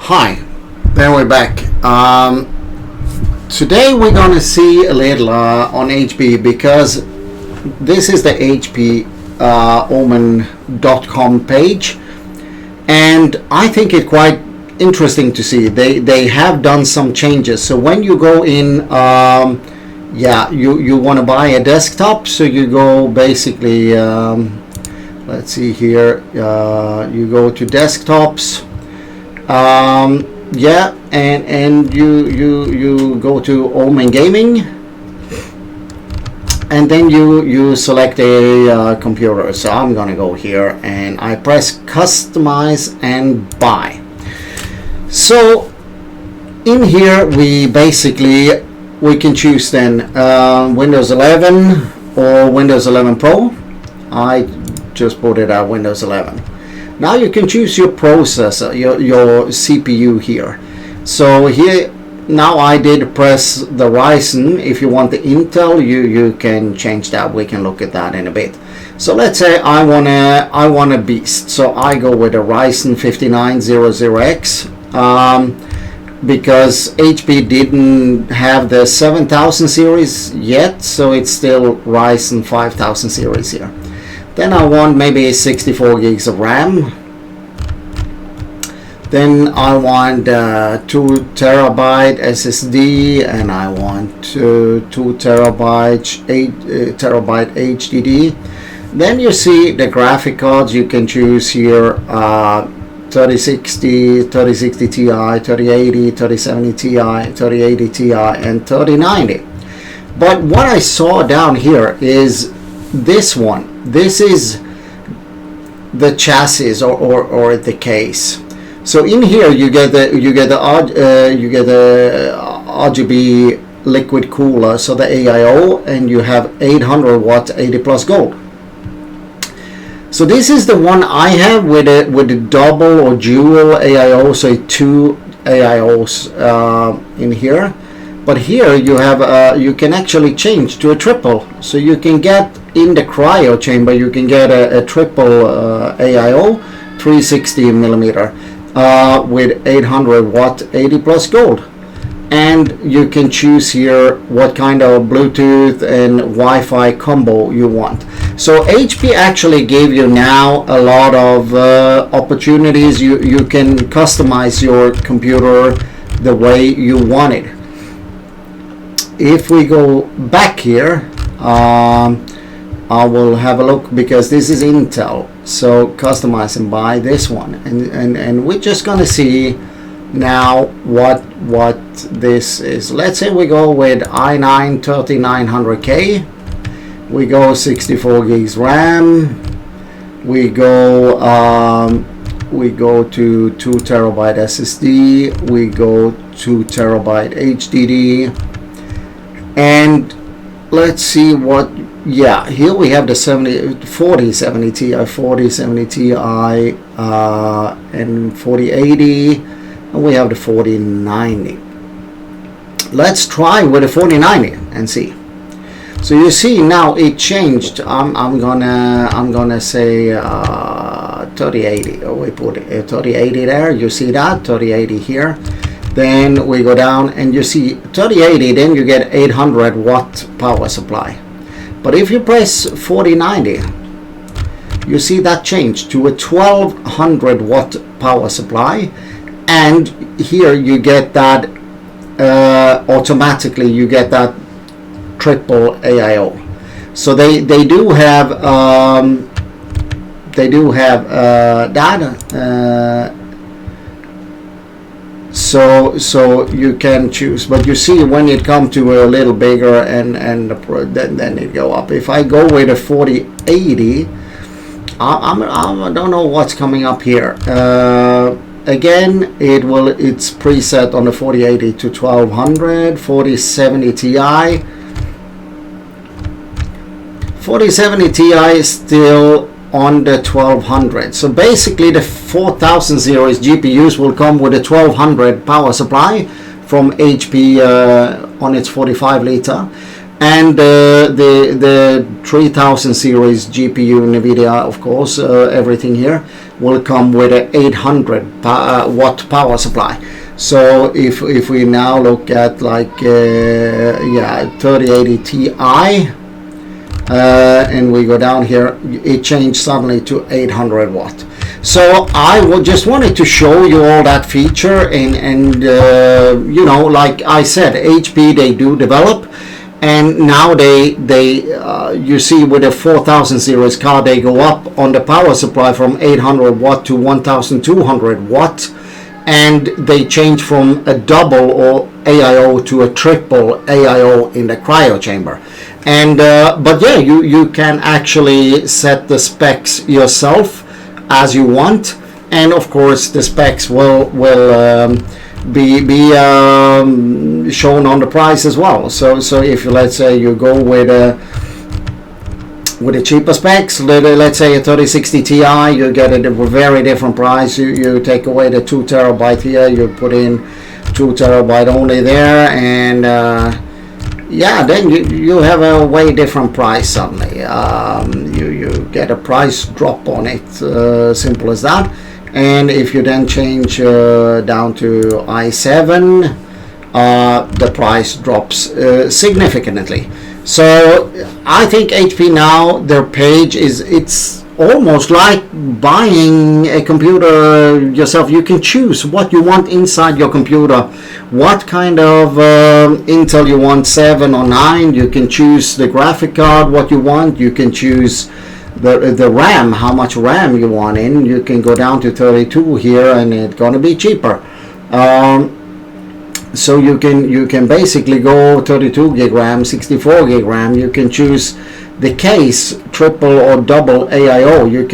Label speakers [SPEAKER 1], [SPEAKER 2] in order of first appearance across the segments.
[SPEAKER 1] Hi, then we're back. Today we're gonna see a little on HP, because this is the HP Omen.com page, and I think it's quite interesting to see. They have done some changes. So when you go in, you want to buy a desktop, so you go basically, let's see here, you go to desktops. And you go to Omen Gaming, and then you select a computer. So I'm gonna go here and I press customize and buy. So in here we can choose then Windows 11 or Windows 11 Pro. I just put it at Windows 11. Now you can choose your processor, your CPU here. So here, now I did press the Ryzen. If you want the Intel, you can change that. We can look at that in a bit. So let's say I want a beast. So I go with a Ryzen 5900X because HP didn't have the 7000 series yet, so it's still Ryzen 5000 series here. Then I want maybe 64 gigs of RAM. Then I want 2 terabyte SSD, and I want 2 terabyte HDD. Then you see the graphic cards. You can choose here 3060, 3060 Ti, 3080, 3070 Ti, 3080 Ti, and 3090. But what I saw down here is this one. This is the chassis or the case. So in here you get the RGB liquid cooler, so the AIO, and you have 800 watt 80 plus gold. So this is the one I have with a double or dual AIO, so 2 AIOs in here. But here you have you can actually change to a triple, so you can get in the cryo chamber, you can get a triple AIO 360 millimeter with 800 watt 80 plus gold, and you can choose here what kind of Bluetooth and Wi-Fi combo you want. So HP actually gave you now a lot of opportunities. You can customize your computer the way you want it. If we go back here, I will have a look, because this is Intel. So customize and buy this one, and we're just gonna see now what this is. Let's say we go with i9 3900K. We go 64 gigs RAM. We go to 2 terabyte SSD. We go 2 terabyte HDD. And let's see what, here we have the 4070 Ti, and 4080, and we have the 4090. Let's try with the 4090 and see. So you see now it changed. I'm gonna say 3080. We put 3080 there. You see that 3080 here. Then we go down and you see 3080, then you get 800 watt power supply. But if you press 4090, you see that change to a 1200 watt power supply, and here you get that automatically, you get that triple AIO. So they do have that. So you can choose, but you see when it comes to a little bigger and then it go up. If I go with a 4080, I don't know what's coming up here. Again, it's preset on the 4080 to 1200, 4070 Ti. 4070 Ti is still on the 1200. So basically the 4000 series GPUs will come with a 1200 power supply from HP on its 45 liter. And the 3000 series GPU NVIDIA, of course, everything here will come with an 800 watt power supply. So if we now look at like 3080 Ti, and we go down here, it changed suddenly to 800 watt. So I just wanted to show you all that feature, and you know, like I said, HP, they do develop. And now they you see with a 4000 series card, they go up on the power supply from 800 watt to 1200 watt, and they change from a double or AIO to a triple AIO in the cryo chamber. And but yeah, you can actually set the specs yourself as you want, and of course the specs will be shown on the price as well. So if let's say you go with a cheaper specs, let's say a 3060 Ti, you get it at a very different price. You take away the 2 terabyte here, you put in 2 terabyte only there, and yeah, then you have a way different price suddenly. You get a price drop on it, simple as that. And if you then change down to i7, the price drops significantly. So I think HP now, their page it's almost like buying a computer yourself. You can choose what you want inside your computer, what kind of Intel you want, 7 or 9. You can choose the graphic card, what you want. You can choose the RAM, how much RAM you want in. You can go down to 32 here, and it's gonna be cheaper. So you can basically go 32 gig RAM, 64 gig RAM. You can choose the case, triple or double AIO. You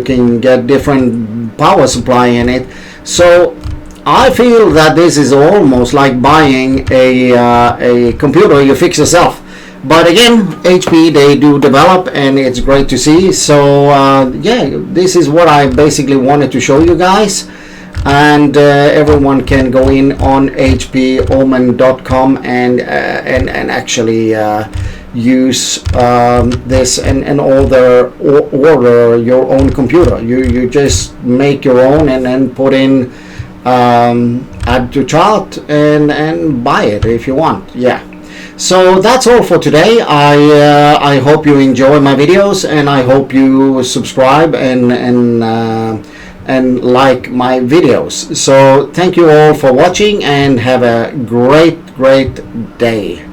[SPEAKER 1] can get different power supply in it. So I feel that this is almost like buying a computer you fix yourself. But again, HP, they do develop, and it's great to see. So yeah, this is what I basically wanted to show you guys. And everyone can go in on hpomen.com and actually use this and order your own computer. You just make your own and then put in add to chart and buy it if you want. Yeah. So that's all for today. I hope you enjoy my videos, and I hope you subscribe and like my videos. So thank you all for watching, and have a great day.